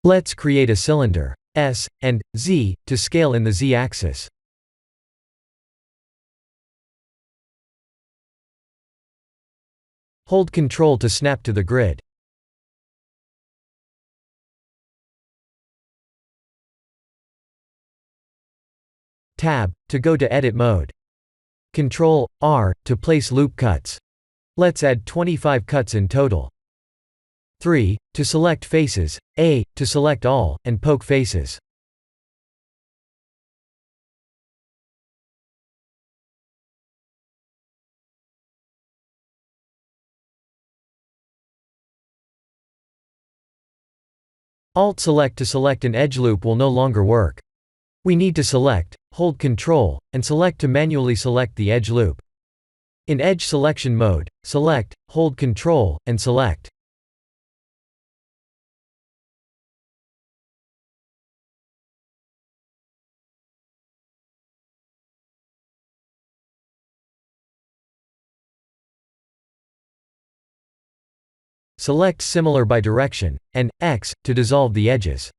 Let's create a cylinder S and Z to scale in the Z-axis. Hold Ctrl to snap to the grid. Tab to go to edit mode. Ctrl R to place loop cuts. Let's add 25 cuts in total. 3 to select faces, A to select all, and poke faces. Alt select to select an edge loop will no longer work. We need to select, hold Ctrl, and select to manually select the edge loop. In edge selection mode, select, hold Ctrl, and select. Select Similar by Direction, and X to dissolve the edges.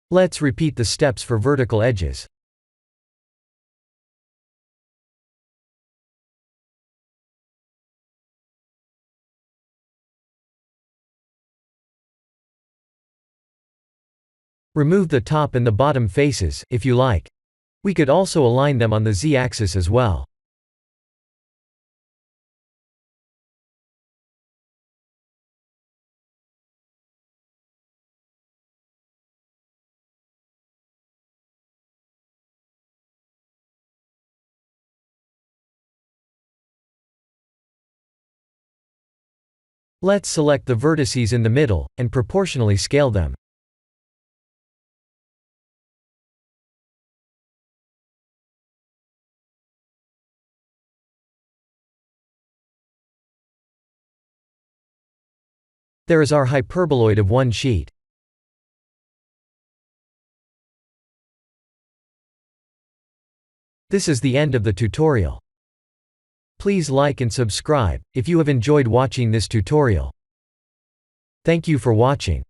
Let's repeat the steps for vertical edges. Remove the top and the bottom faces, if you like. We could also align them on the Z-axis as well. Let's select the vertices in the middle, and proportionally scale them. There is our hyperboloid of one sheet. This is the end of the tutorial. Please like and subscribe if you have enjoyed watching this tutorial. Thank you for watching.